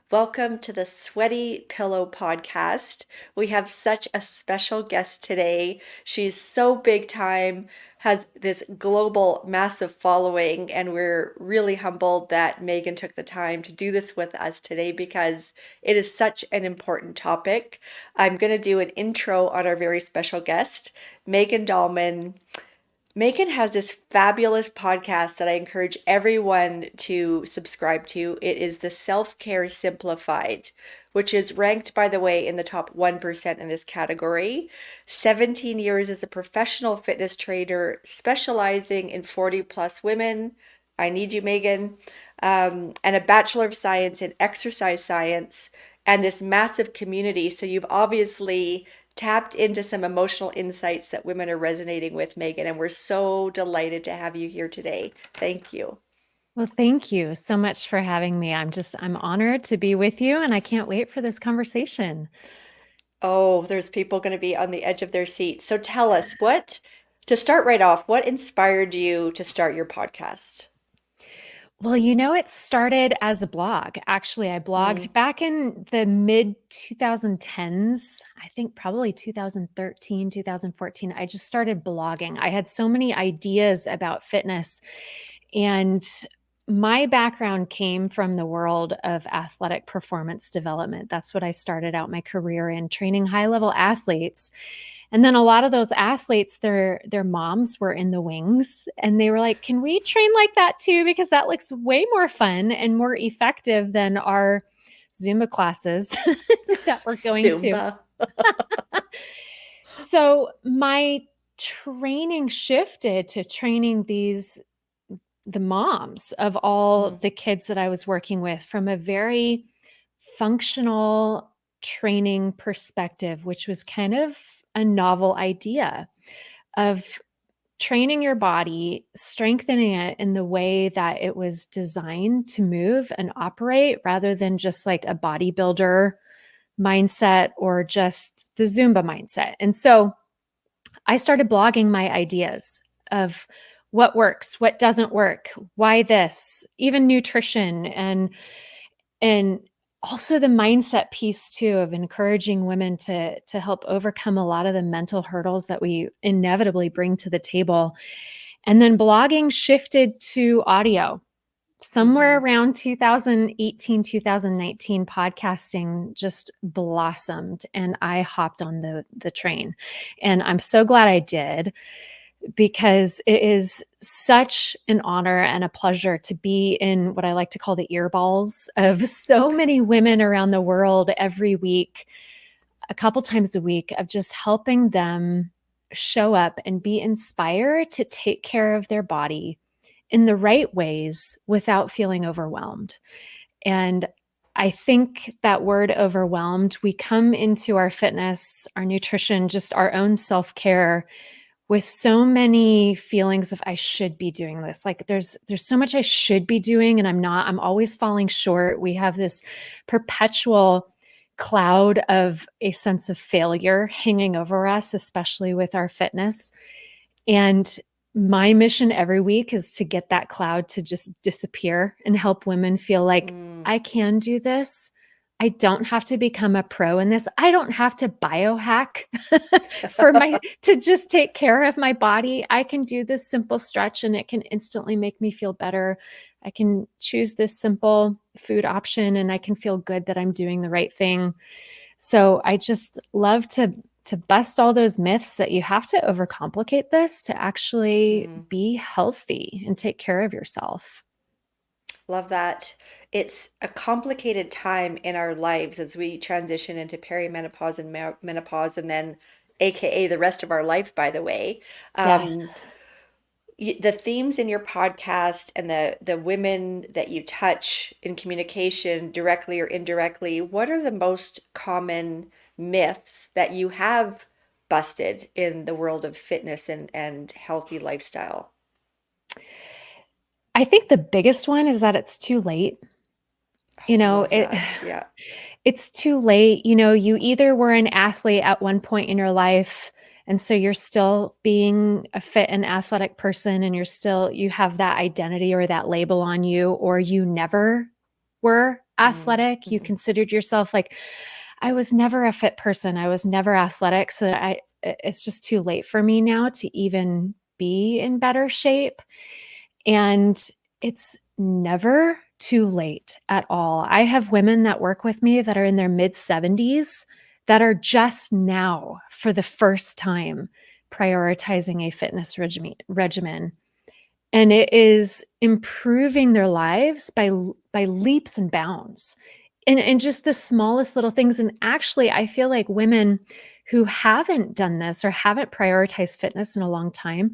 Welcome to the Sweaty Pillow podcast. We have such a special guest today. She's so big time, has this global massive following, and we're really humbled that Megan took the time to do this with us today because it is such an important topic. I'm going to do an intro on our very special guest, Megan Dahlman. Megan has this fabulous podcast that I encourage everyone to subscribe to. It is the Self Care Simplified, which is ranked, by the way, in the top 1% in this category. 17 years as a professional fitness trainer specializing in 40 plus women. I need you, Megan. And a Bachelor of Science in Exercise Science and this massive community. So you've obviously tapped into some emotional insights that women are resonating with, Megan, and we're so delighted to have you here today. Thank you. Well, thank you so much for having me. I'm honored to be with you and I can't wait for this conversation. Oh, there's people going to be on the edge of their seats. So tell us to start right off, what inspired you to start your podcast? Well, it started as a blog. Actually, I Mm, blogged back in the mid 2010s, I think probably 2013, 2014. I just started blogging. I had so many ideas about fitness, and my background came from the world of athletic performance development. That's what I started out my career in, training high-level athletes. And then a lot of those athletes, their moms were in the wings and they were like, "Can we train like that too? Because that looks way more fun and more effective than our Zumba classes that we're going to." Zumba. So my training shifted to training the moms of all Mm, the kids that I was working with from a very functional training perspective, which was kind of a novel idea of training your body, strengthening it in the way that it was designed to move and operate rather than just like a bodybuilder mindset or just the Zumba mindset. And so I started blogging my ideas of what works, what doesn't work, why this, even nutrition and also the mindset piece too of encouraging women to help overcome a lot of the mental hurdles that we inevitably bring to the table. And then blogging shifted to audio. Somewhere mhm. around 2018, 2019, podcasting just blossomed and I hopped on the train. And I'm so glad I did because it is such an honor and a pleasure to be in what I like to call the earballs of so many women around the world every week, a couple times a week, of just helping them show up and be inspired to take care of their body in the right ways without feeling overwhelmed. And I think that word overwhelmed, we come into our fitness, our nutrition, just our own self care with so many feelings of I should be doing this. Like there's so much I should be doing and I'm not. I'm always falling short. We have this perpetual cloud of a sense of failure hanging over us, especially with our fitness. And my mission every week is to get that cloud to just disappear and help women feel like Mm, I can do this. I don't have to become a pro in this. I don't have to biohack for my to just take care of my body. I can do this simple stretch and it can instantly make me feel better. I can choose this simple food option and I can feel good that I'm doing the right thing. So I just love to bust all those myths that you have to overcomplicate this to actually mm. be healthy and take care of yourself. Love that. It's a complicated time in our lives as we transition into perimenopause and menopause, and then AKA the rest of our life, by the way. Yeah. Um, the themes in your podcast and the women that you touch in communication, directly or indirectly, what are the most common myths that you have busted in the world of fitness and healthy lifestyle? I think the biggest one is that it's too late. You Oh, know, love it that. Yeah. it's too late. You either were an athlete at one point in your life and so you're still being a fit and athletic person and you have that identity or that label on you, or you never were athletic, you Mm-hmm. considered yourself like, I was never a fit person. I was never athletic. So it's just too late for me now to even be in better shape. And it's never too late at all. I have women that work with me that are in their mid 70s that are just now, for the first time, prioritizing a fitness regimen. And it is improving their lives by leaps and bounds. And just the smallest little things. And actually, I feel like women who haven't done this or haven't prioritized fitness in a long time,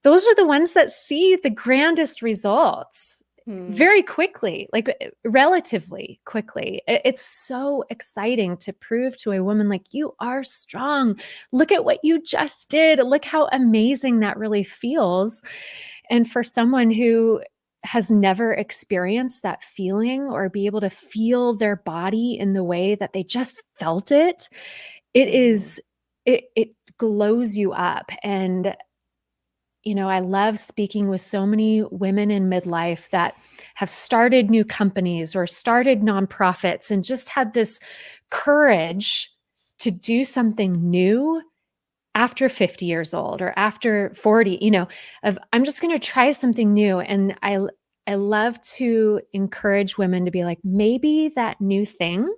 those are the ones that see the grandest results Mm-hmm. very quickly, like relatively quickly. It's so exciting to prove to a woman, like, you are strong. Look at what you just did. Look how amazing that really feels. And for someone who has never experienced that feeling or be able to feel their body in the way that they just felt it, it Mm-hmm. is it glows you up. And I love speaking with so many women in midlife that have started new companies or started nonprofits and just had this courage to do something new after 50 years old or after 40, of I'm just going to try something new. And I love to encourage women to be like, maybe that new thing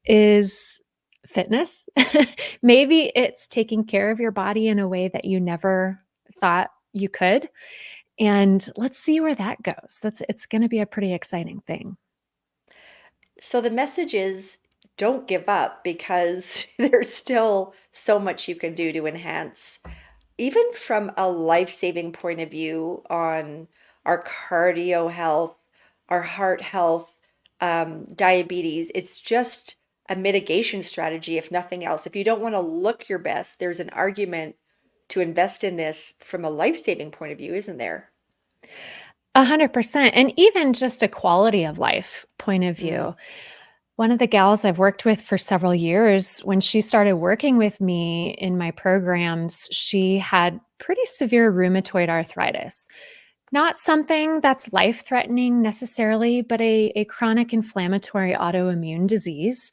is fitness. Maybe it's taking care of your body in a way that you never thought you could. And let's see where that goes. It's going to be a pretty exciting thing. So the message is don't give up because there's still so much you can do to enhance, even from a life-saving point of view, on our cardio health, our heart health, diabetes. It's just a mitigation strategy, if nothing else. If you don't want to look your best, there's an argument to invest in this from a life-saving point of view, isn't there? 100%. And even just a quality of life point of Mm, view. One of the gals I've worked with for several years, when she started working with me in my programs, she had pretty severe rheumatoid arthritis. Not something that's life threatening necessarily, but a chronic inflammatory autoimmune disease.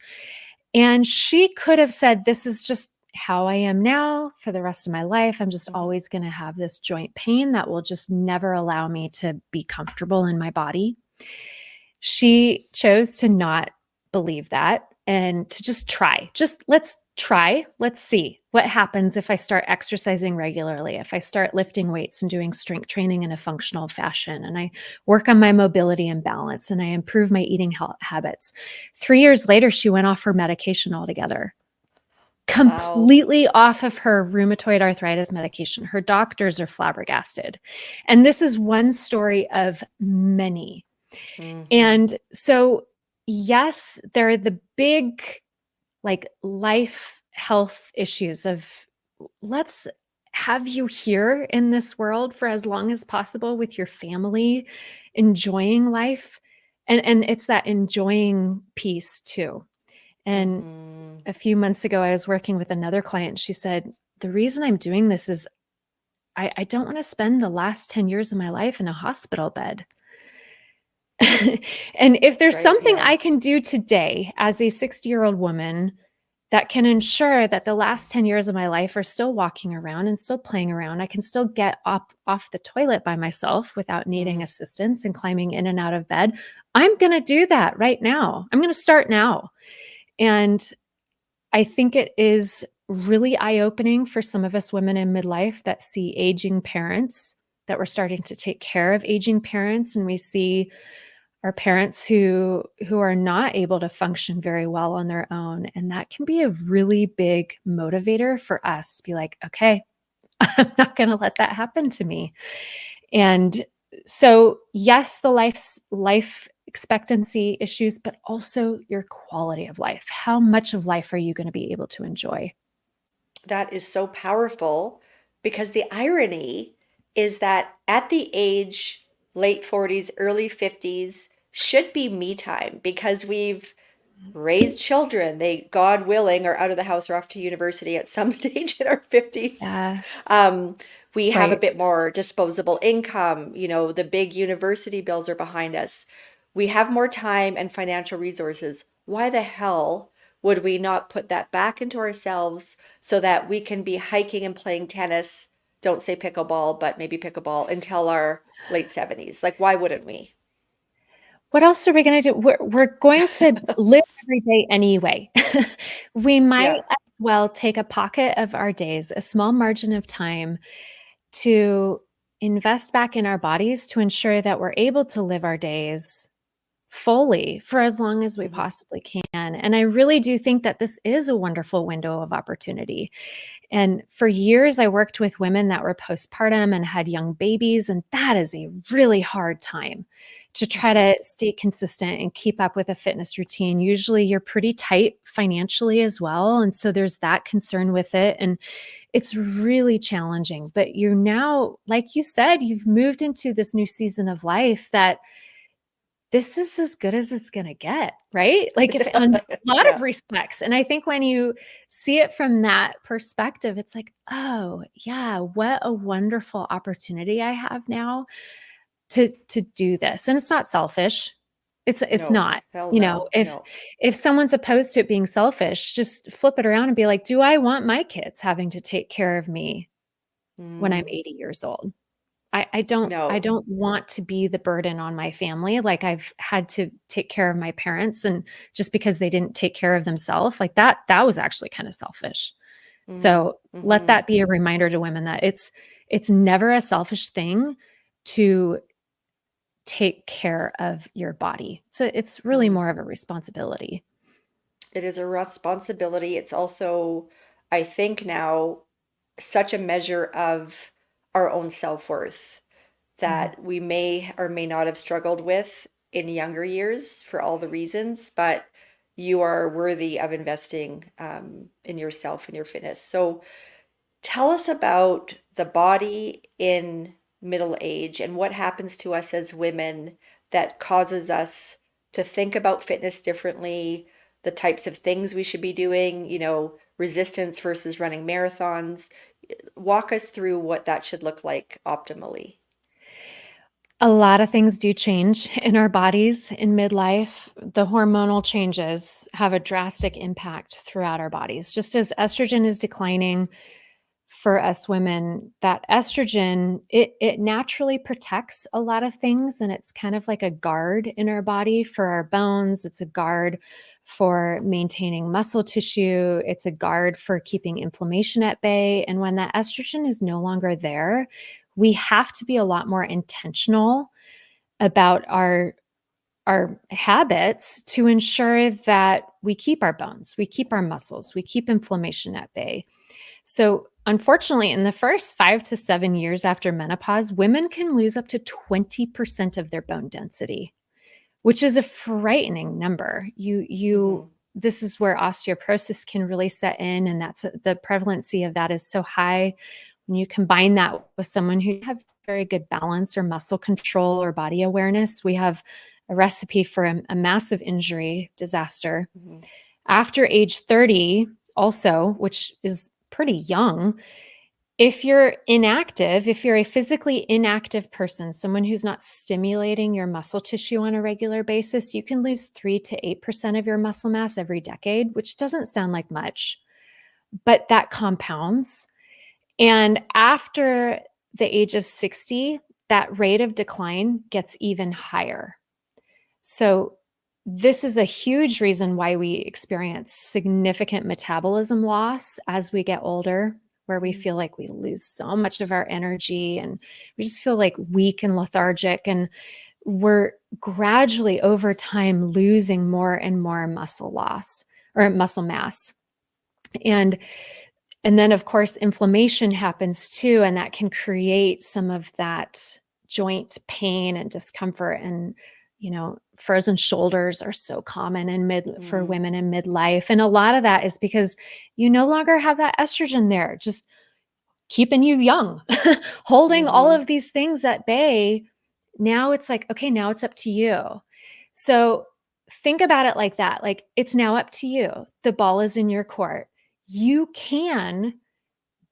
And she could have said, this is just how I am now for the rest of my life. I'm just mhm, always going to have this joint pain that will just never allow me to be comfortable in my body. She chose to not believe that and to just try. Just let's try. Let's see what happens if I start exercising regularly, if I start lifting weights and doing strength training in a functional fashion, and I work on my mobility and balance, and I improve my eating habits. 3 years later, she went off her medication altogether, wow. completely off of her rheumatoid arthritis medication. Her doctors are flabbergasted. And this is one story of many. Hmm. And so, yes, there are the big, like, life health issues of, let's have you here in this world for as long as possible with your family, enjoying life. And it's that enjoying piece too. And Hmm. a few months ago, I was working with another client. She said, the reason I'm doing this is I don't want to spend the last 10 years of my life in a hospital bed. And if there's Right, something yeah. I can do today as a 60-year-old woman that can ensure that the last 10 years of my life are still walking around and still playing around, I can still get up off the toilet by myself without needing Mm. assistance and climbing in and out of bed, I'm going to do that right now. I'm going to start now. And I think it is really eye opening for some of us women in midlife that see aging parents, that we're starting to take care of aging parents, and we see our parents who are not able to function very well on their own. And that can be a really big motivator for us to be like, okay, I'm not going to let that happen to me. And so, yes, the life expectancy issues, but also your quality of life. How much of life are you going to be able to enjoy? That is so powerful because the irony is that at the age late 40s, early 50s should be me time because we've raised children. They, God willing, are out of the house or off to university at some stage in our 50s. Yeah, Um, we have a right. bit more disposable income. The big university bills are behind us. we have more time and financial resources. Why the hell would we not put that back into ourselves so that we can be hiking and playing tennis? Don't say pickleball, but maybe pickleball until our late 70s. Like, why wouldn't we? What else are we going to do? We're going to live every day anyway. We might Yeah. as well take a pocket of our days, a small margin of time to invest back in our bodies to ensure that we're able to live our days fully for as long as we Hmm. possibly can. And I really do think that this is a wonderful window of opportunity. And for years, I worked with women that were postpartum and had young babies. And that is a really hard time to try Hmm. to stay consistent and keep up with a fitness routine. Usually, you're pretty tight financially as well. And so there's that concern with it. And it's really challenging. But you're now, like you said, you've moved into this new season of life that this is as good as it's gonna get, right? Like, if on a lot of Yeah. respects, and I think when you see it from that perspective, it's like, "Oh, yeah, what a wonderful opportunity I have now to do this," and it's not selfish. It's No, not, hell you know, no, no. if someone's opposed to it being selfish, just flip it around and be like, "Do I want my kids having to take care of me when I'm Mm, 80 years old?" I no. don't want to be the burden on my family. Like I've had to take care of my parents and just because they didn't take care of themselves, like that was actually kind of selfish. Hmm. So let Hmm. that be a reminder to women that it's never a selfish thing to take care of your body. So it's really Hmm. more of a responsibility. It is a responsibility. It's also, I think now, such a measure of our own self-worth Mhm. that we may or may not have struggled with in younger years for all the reasons, but you are worthy of investing in yourself and your fitness. So tell us about the body in middle age and what happens to us as women that causes us to think about fitness differently, the types of things we should be doing, resistance versus running marathons. Walk us through what that should look like optimally. A lot of things do change in our bodies in midlife. The hormonal changes have a drastic impact throughout our bodies. Just as estrogen is declining for us women, that estrogen, it naturally protects a lot of things and it's kind of like a guard in our body for our bones. It's a guard for maintaining muscle tissue. It's a guard for keeping inflammation at bay. And when that estrogen is no longer there, we have to be a lot more intentional about our habits to ensure that we keep our bones, we keep our muscles, we keep inflammation at bay. So, unfortunately, in the first 5 to 7 years after menopause, women can lose up to 20% of their bone density, which is a frightening number. Hmm. This is where osteoporosis can really set in, and the prevalency of that is so high. When you combine that with someone who have very good balance or muscle control or body awareness, we have a recipe for a massive injury disaster. Hmm. After age 30, also, which is pretty young, if you're inactive, if you're a physically inactive person, someone who's not stimulating your muscle tissue on a regular basis, you can lose 3 to 8% of your muscle mass every decade, which doesn't sound like much, but that compounds. And after the age of 60, that rate of decline gets even higher. So, this is a huge reason why we experience significant metabolism loss as we get older, where we feel like we lose so much of our energy and we just feel like weak and lethargic. And we're gradually over time losing more and more muscle loss or muscle mass. And and then, of course, inflammation happens too, and that can create some of that joint pain and discomfort. And, frozen shoulders are so common for Hmm. women in midlife. And a lot of that is because you no longer have that estrogen there, just keeping you young, holding all Hmm. of these things at bay. Now it's like, okay, now it's up to you. So think about it like that. Like it's now up to you. The ball is in your court. You can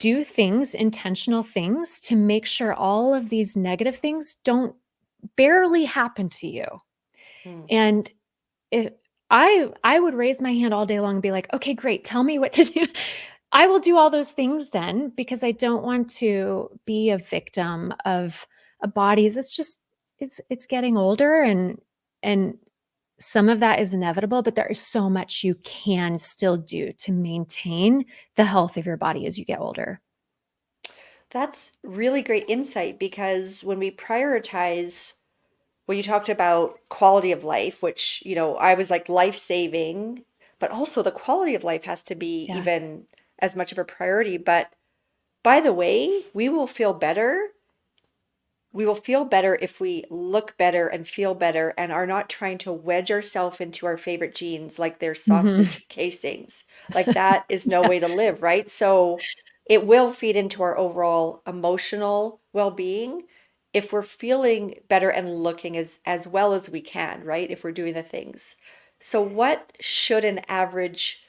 do things, intentional things to make sure all of these negative things don't barely happen to you. Mm. And if I would raise my hand all day long and be like, okay, great, tell me what to do. I will do all those things then because I don't want to be a victim of a body that's just it's getting older and some of that is inevitable, but there is so much you can still do to maintain the health of your body as you get older. That's really great insight because when we prioritize, well, you talked about quality of life, which, I was like life saving, but also the quality of life has to be Yeah. even as much of a priority. But by the way, we will feel better if we look better and feel better and are not trying to wedge ourselves into our favorite jeans like they're Hmm. sausage casings. Like that is no Yeah. way to live, right? So it will feed into our overall emotional well-being if we're feeling better and looking as well as we can, right? If we're doing the things. So what should an average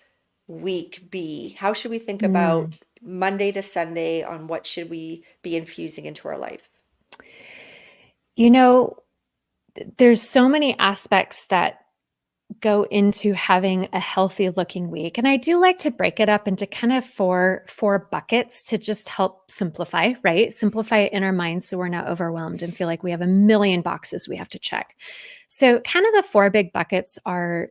week be? How should we think Mm. about Monday to Sunday on what should we be infusing into our life? You know, there's so many aspects that go into having a healthy looking week. And I do like to break it up into kind of four buckets to just help simplify, right? Simplify it in our minds so we're not overwhelmed and feel like we have a million boxes we have to check. So kind of the four big buckets are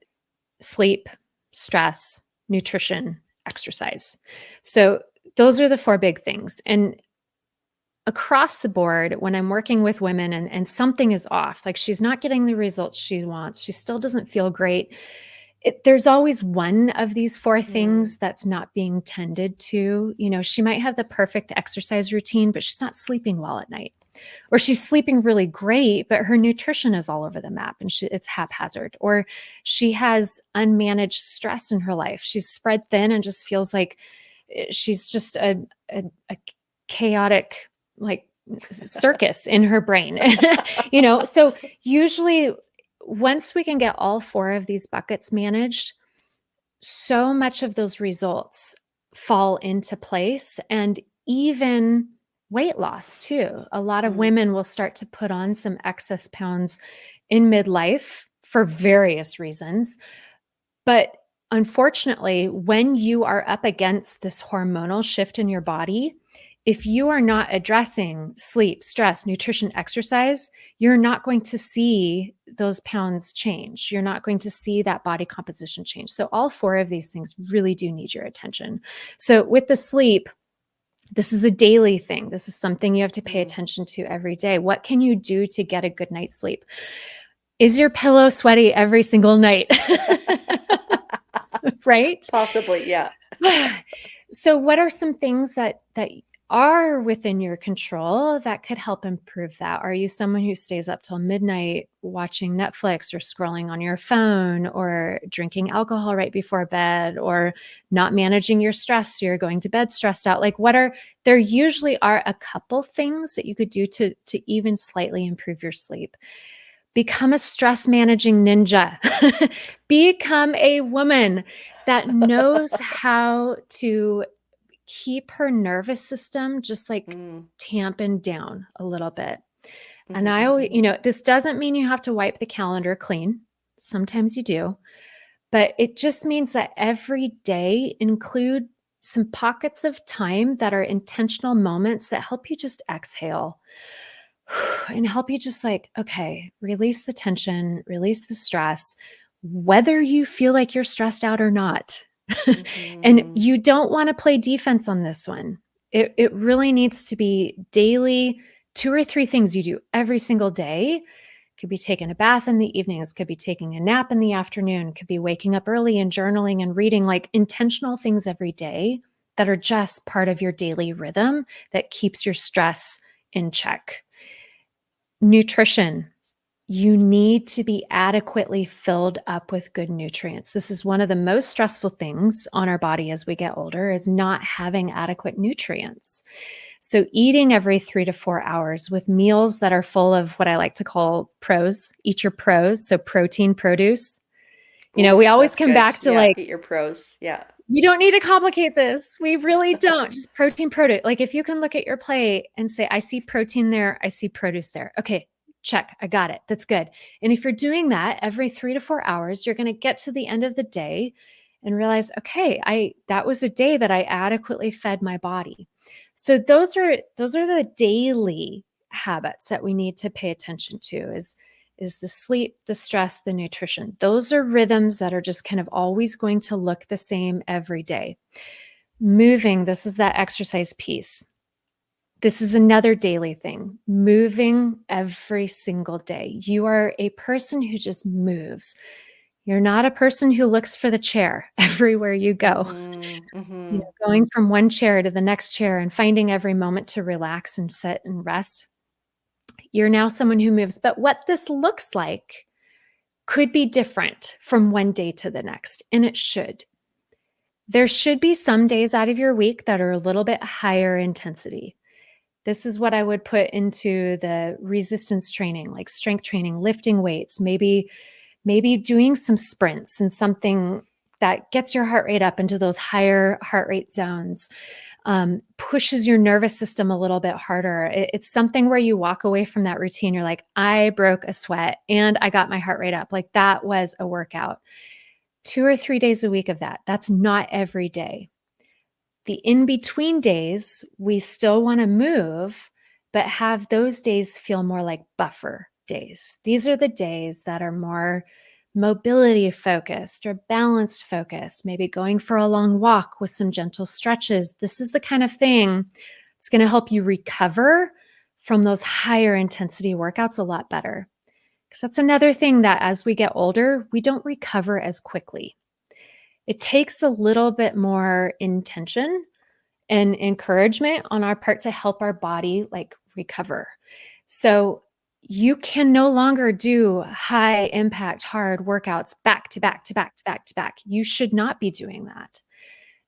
sleep, stress, nutrition, exercise. So those are the four big things. And across the board, when I'm working with women and something is off, like she's not getting the results she wants, she still doesn't feel great, there's always one of these four Mm. things that's not being tended to. You know, she might have the perfect exercise routine, but she's not sleeping well at night. Or she's sleeping really great, but her nutrition is all over the map and it's haphazard. Or she has unmanaged stress in her life. She's spread thin and just feels like she's just a chaotic, like, circus in her brain. So usually once we can get all four of these buckets managed, so much of those results fall into place. And even weight loss too. A lot of Mm. women will start to put on some excess pounds in midlife for various reasons. But unfortunately, when you are up against this hormonal shift in your body, if you are not addressing sleep, stress, nutrition, exercise, you're not going to see those pounds change. You're not going to see that body composition change. So, all four of these things really do need your attention. So, with the sleep, this is a daily thing. This is something you have to pay Mm. attention to every day. What can you do to get a good night's sleep? Is your pillow sweaty every single night? Right? Possibly, yeah. So what are some things that are within your control that could help improve that? Are you someone who stays up till midnight watching Netflix or scrolling on your phone or drinking alcohol right before bed or not managing your stress so you're going to bed stressed out? Like there usually are a couple things that you could do to even slightly improve your sleep. Become a stress managing ninja. Become a woman that knows how to keep her nervous system just like Mm. tamping down a little bit. And Mhm, I always, mhm, this doesn't mean you have to wipe the calendar clean. Sometimes you do, but it just means that every day include some pockets of time that are intentional moments that help you just exhale and help you just like, okay, release the tension, release the stress, whether you feel like you're stressed out or not. And mhm. you don't want to play defense on this one. It really needs to be daily, two or three things you do every single day. Could be taking a bath in the evenings, could be taking a nap in the afternoon, could be waking up early and journaling and reading, like intentional things every day that are just part of your daily rhythm that keeps your stress in check. Nutrition. You need to be adequately filled up with good nutrients. This is one of the most stressful things on our body as we get older is not having adequate nutrients. So eating every 3 to 4 hours with meals that are full of what I like to call pros, eat your pros, so protein, produce. We Oof, always that's come good. back to Yeah, like eat your pros. Yeah. you don't need to complicate this. We really don't. Just protein, produce. Like if you can look at your plate and say, I see protein there, I see produce there. Okay, check, I got it. That's good. And if you're doing that every 3 to 4 hours, you're going to get to the end of the day and realize, okay, that was a day that I adequately fed my body. So those are the daily habits that we need to pay attention to is the sleep, the stress, the nutrition. Those are rhythms that are just kind of always going to look the same every day. Moving, this is that exercise piece. This is another daily thing, moving every single day. You are a person who just moves. You're not a person who looks for the chair everywhere you go. Mm-hmm. You Mm-hmm. know, going from one chair to the next chair and finding every moment to relax and sit and rest. You're now someone who moves. But what this looks like could be different from one day to the next, and it should. There should be some days out of your week that are a little bit higher intensity. This is what I would put into the resistance training, like strength training, lifting weights, maybe doing some sprints and something that gets your heart rate up into those higher heart rate zones, pushes your nervous system a little bit harder. It's something where you walk away from that routine. You're like, I broke a sweat and I got my heart rate up. Like that was a workout. 2 or 3 days a week of that. That's not every day. The in between days, we still want to move, but have those days feel more like buffer days. These are the days that are more mobility focused or balanced focused, maybe going for a long walk with some gentle stretches. This is the kind of thing that's going to help you recover from those higher intensity workouts a lot better. Because that's another thing that as we get older, we don't recover as quickly. It takes a little bit more intention and encouragement on our part to help our body like recover. So you can no longer do high impact hard workouts back to back to back to back to back. You should not be doing that.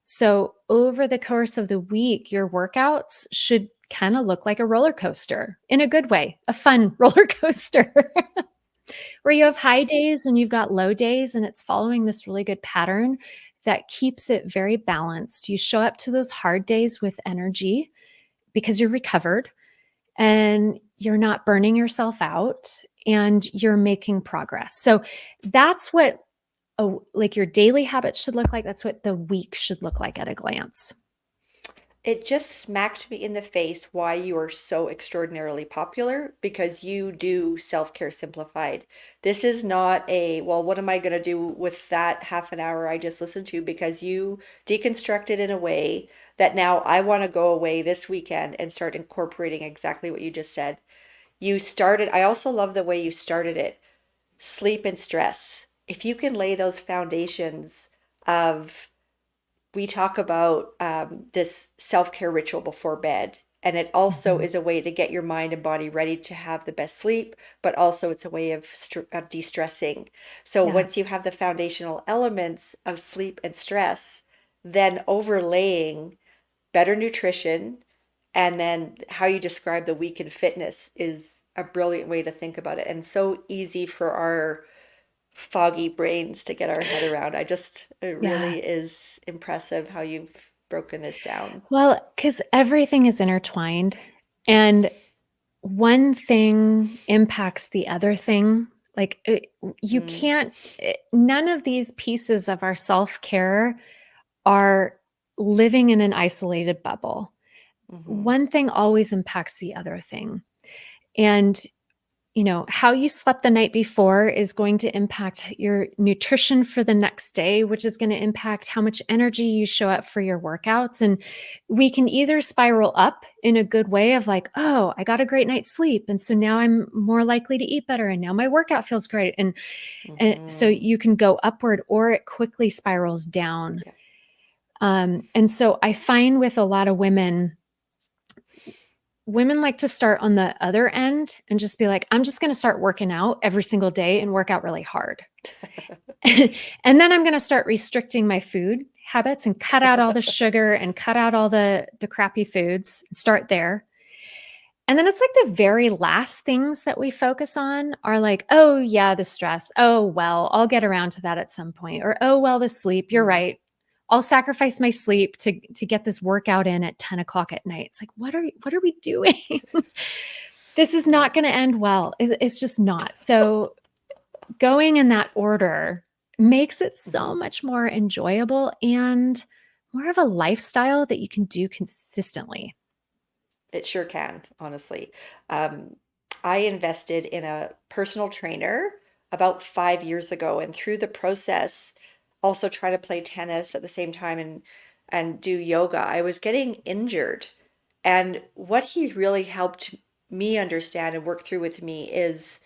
So over the course of the week, your workouts should kind of look like a roller coaster in a good way, a fun roller coaster where you have high days and you've got low days, and it's following this really good pattern that keeps it very balanced. You show up to those hard days with energy because you're recovered and you're not burning yourself out and you're making progress. So that's what like your daily habits should look like. That's what the week should look like at a glance. It just smacked me in the face why you are so extraordinarily popular because you do self-care simplified. This is not a, well, what am I going to do with that half an hour I just listened to? Because you deconstruct it in a way that now I want to go away this weekend and start incorporating exactly what you just said. You started, I also love the way you started it. Sleep and stress. If you can lay those foundations of we talk about this self-care ritual before bed, and it also Mhm. is a way to get your mind and body ready to have the best sleep, but also it's a way of de-stressing. So Yeah. once you have the foundational elements of sleep and stress, then overlaying better nutrition and then how you describe the week in fitness is a brilliant way to think about it, and so easy for our foggy brains to get our head around. It Yeah. really is impressive how you've broken this down. Well, because everything is intertwined and one thing impacts the other thing. Like you Mm, can't, none of these pieces of our self care are living in an isolated bubble. hmm One thing always impacts the other thing. And how you slept the night before is going to impact your nutrition for the next day, which is going to impact how much energy you show up for your workouts. And we can either spiral up in a good way of like, oh, I got a great night's sleep. And so now I'm more likely to eat better. And now my workout feels great. And so hmm you can go upward or it quickly spirals down. Yeah. And so I find with a lot of women like to start on the other end and just be like, I'm just going to start working out every single day and work out really hard. And then I'm going to start restricting my food habits and cut out all the sugar and cut out all the crappy foods. Start there. And then it's like the very last things that we focus on are like, oh yeah, the stress. Oh well, I'll get around to that at some point. Or oh well, the sleep. You're Mm. right. I'll sacrifice my sleep to get this workout in at 10 o'clock at night. It's like, what are we doing? This is Yeah. not going to end well. It's just not. So going in that order makes it so Mhm. much more enjoyable and more of a lifestyle that you can do consistently. It sure can, honestly. Um, I invested in a personal trainer about 5 years ago, and through the process, also trying to play tennis at the same time and do yoga, I was getting injured. And what he really helped me understand and work through with me is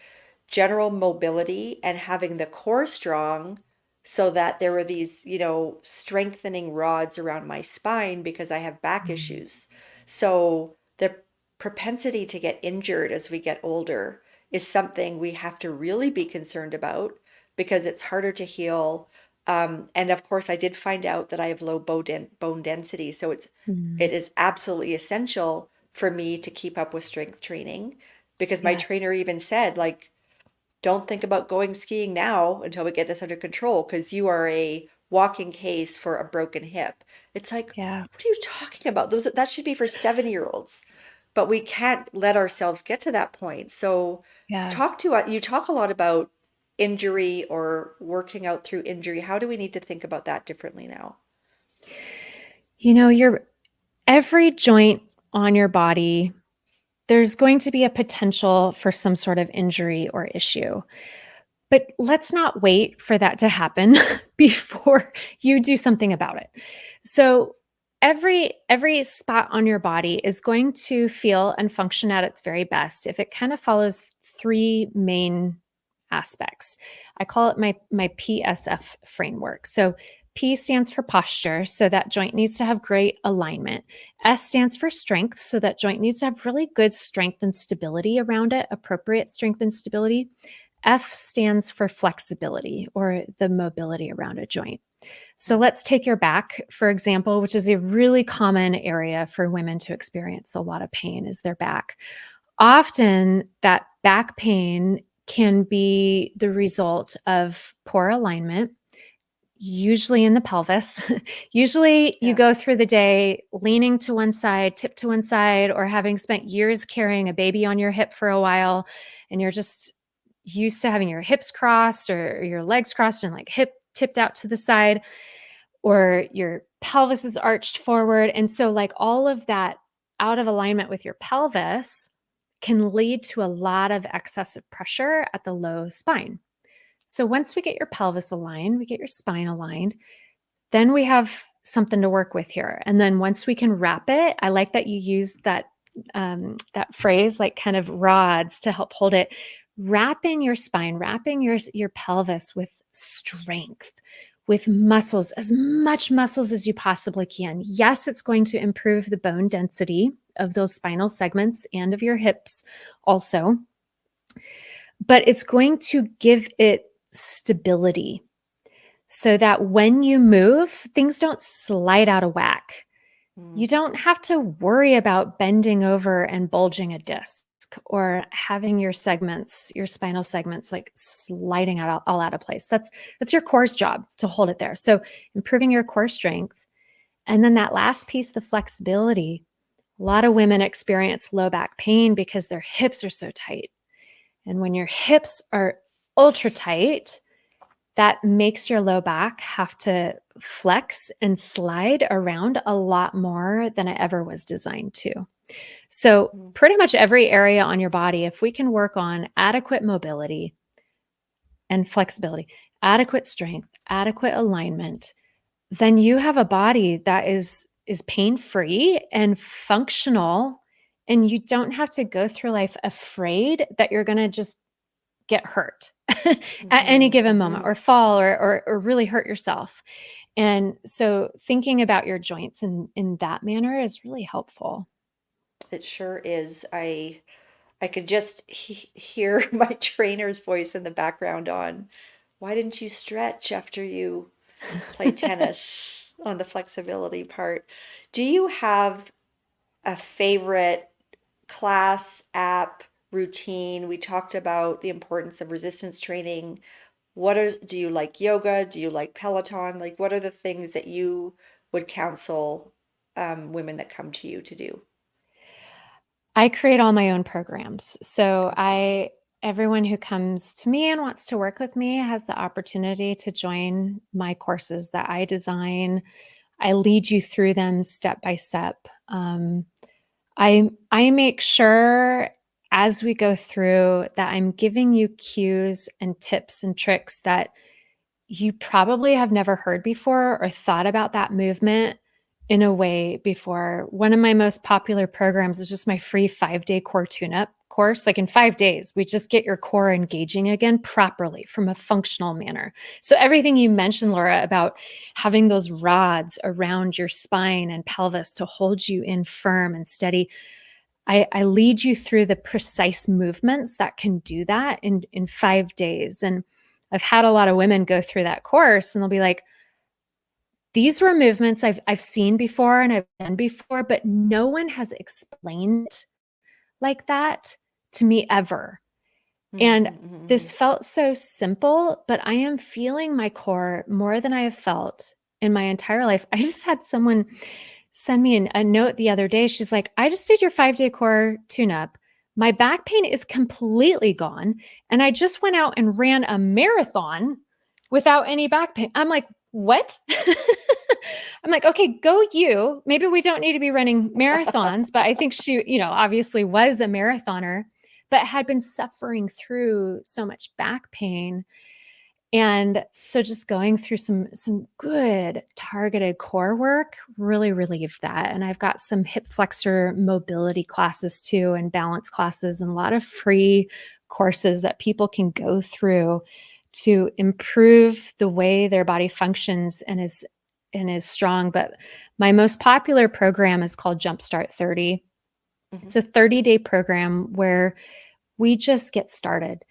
general mobility and having the core strong so that there were these, strengthening rods around my spine because I have back Mm. issues. So the propensity to get injured as we get older is something we have to really be concerned about because it's harder to heal. And of course, I did find out that I have low bone density, so it Mm. is absolutely essential for me to keep up with strength training because my Yes. trainer even said, like, don't think about going skiing now until we get this under control because you are a walking case for a broken hip. It's like, Yeah. what are you talking about? That should be for 7-year-olds. But we can't let ourselves get to that point. So Yeah. you talk a lot about injury or working out through injury. How do we need to think about that differently now? Your every joint on your body, there's going to be a potential for some sort of injury or issue. But let's not wait for that to happen before you do something about it. So every spot on your body is going to feel and function at its very best if it kind of follows three main aspects. I call it my PSF framework. So P stands for posture, so that joint needs to have great alignment. S stands for strength, so that joint needs to have really good strength and stability around it, appropriate strength and stability. F stands for flexibility or the mobility around a joint. So Mm, let's take your back, for example, which is a really common area for women to experience a lot of pain is their back. Often that back pain can be the result of poor alignment, usually in the pelvis. Usually you yeah. go through the day leaning to one side, tip to one side, or having spent years carrying a baby on your hip for a while, and you're just used to having your hips crossed or your legs crossed and like hip tipped out to the side, or your pelvis is arched forward. And so, like, all of that out of alignment with your pelvis can lead to a lot of excessive pressure at the low spine. So once we get your pelvis aligned, we get your spine aligned, then we have something to work with here. And then once we can wrap it, I like that you use that phrase, like kind of rods to help hold it. Wrapping your spine, wrapping your pelvis with strength, with muscles, as much muscles as you possibly can. Yes, it's going to improve the bone density of those spinal segments and of your hips also, but it's going to give it stability so that when you move, things don't slide out of whack. Mm, You don't have to worry about bending over and bulging a disc or having your segments, your spinal segments, like sliding out all out of place. That's your core's job to hold it there. So improving your core strength. And then that last piece, the flexibility. A lot of women experience low back pain because their hips are so tight. And when your hips are ultra tight, that makes your low back have to flex and slide around a lot more than it ever was designed to. So, mm, pretty much every area on your body, if we can work on adequate mobility and flexibility, adequate strength, adequate alignment, then you have a body that is pain-free and functional, and you don't have to go through life afraid that you're going to just get hurt at any mhm, given moment mhm. or fall or really hurt yourself. And so thinking about your joints in that manner is really helpful. It sure is. I could just hear my trainer's voice in the background on, why didn't you stretch after you play tennis on the flexibility part? Do you have a favorite class, app, routine? We talked about the importance of resistance training. Do you like yoga? Do you like Peloton? Like, what are the things that you would counsel women that come to you to do? I create all my own programs. So everyone who comes to me and wants to work with me has the opportunity to join my courses that I design. I lead you through them step by step. I make sure as we go through that I'm giving you cues and tips and tricks that you probably have never heard before or thought about that movement in a way before. One of my most popular programs is just my free 5-day core tune up course. Like in 5 days, we just get your core engaging again properly from a functional manner. So, everything you mentioned, Laura, about having those rods around your spine and pelvis to hold you in firm and steady, I lead you through the precise movements that can do that in 5 days. And I've had a lot of women go through that course and they'll be like, these were movements I've seen before and I've done before, but no one has explained it like that to me ever. And Mm-hmm. this felt so simple, but I am feeling my core more than I have felt in my entire life. I just had someone send me a note the other day. She's like, I just did your 5-day core tune up. My back pain is completely gone. And I just went out and ran a marathon without any back pain. I'm like, what? I'm like, okay, go you. Maybe we don't need to be running marathons, but I think she, obviously was a marathoner, but had been suffering through so much back pain. And so just going through some good targeted core work really relieved that. And I've got some hip flexor mobility classes too, and balance classes, and a lot of free courses that people can go through to improve the way their body functions and is strong. But my most popular program is called Jumpstart 30. Mm-hmm. It's a 30-day program where we just get started.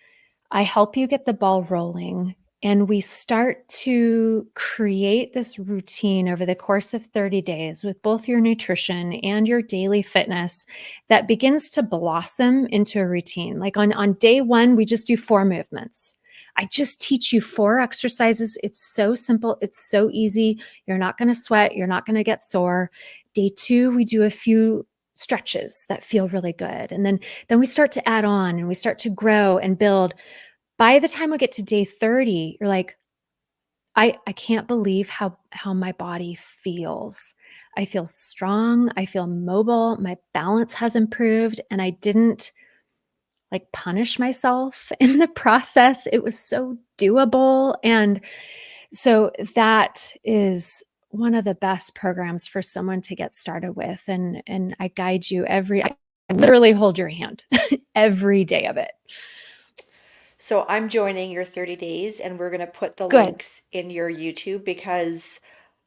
I help you get the ball rolling, and we start to create this routine over the course of 30 days with both your nutrition and your daily fitness that begins to blossom into a routine. Like on day one, we just do 4 movements. I just teach you 4 exercises. It's so simple. It's so easy. You're not going to sweat. You're not going to get sore. Day 2, we do a few stretches that feel really good. And then we start to add on and we start to grow and build. By the time we get to day 30, you're like, I can't believe how my body feels. I feel strong, I feel mobile, my balance has improved, and I didn't like punish myself in the process. It was so doable. And so that is one of the best programs for someone to get started with. And I guide you I literally hold your hand every day of it. So I'm joining your 30 days and we're going to put the Good. links in your YouTube because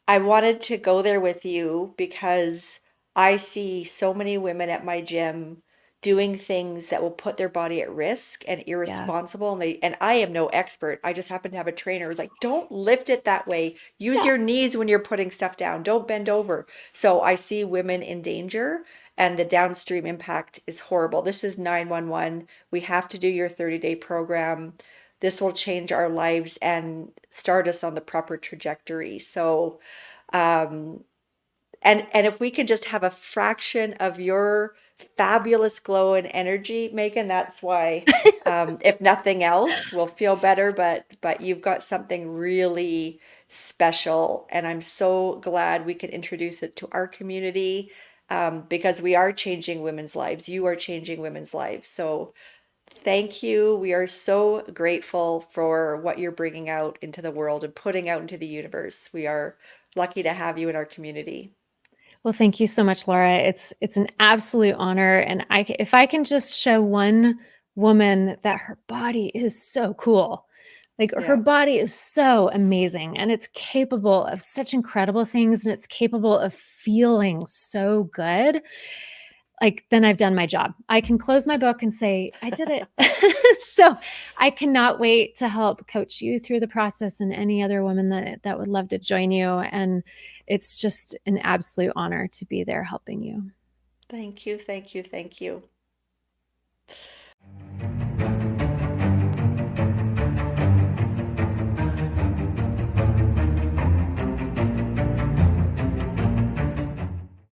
I wanted to go there with you because I see so many women at my gym doing things that will put their body at risk and Yeah. irresponsible, and I am no expert. I just happen to have a trainer who's like, "Don't lift it that way. Use Yeah. your knees when you're putting stuff down. Don't bend over." So I see women in danger and the downstream impact is horrible. This is 911. We have to do your 30-day program. This will change our lives and start us on the proper trajectory. So, um, and if we could just have a fraction of your fabulous glow and energy, Megan, that's why, if nothing else, we'll feel better. But you've got something really special, and I'm so glad we could introduce it to our community, because we are changing women's lives. You are changing women's lives. So thank you. We are so grateful for what you're bringing out into the world and putting out into the universe. We are lucky to have you in our community. Well, thank you so much, Laura. It's an absolute honor, and if I can just show one woman that her body is so cool, like her Yeah. body is so amazing, and it's capable of such incredible things, and it's capable of feeling so good. Like then I've done my job. I can close my book and say I did it. So I cannot wait to help coach you through the process and any other woman that would love to join you. And it's just an absolute honor to be there helping you. Thank you. Thank you. Thank you.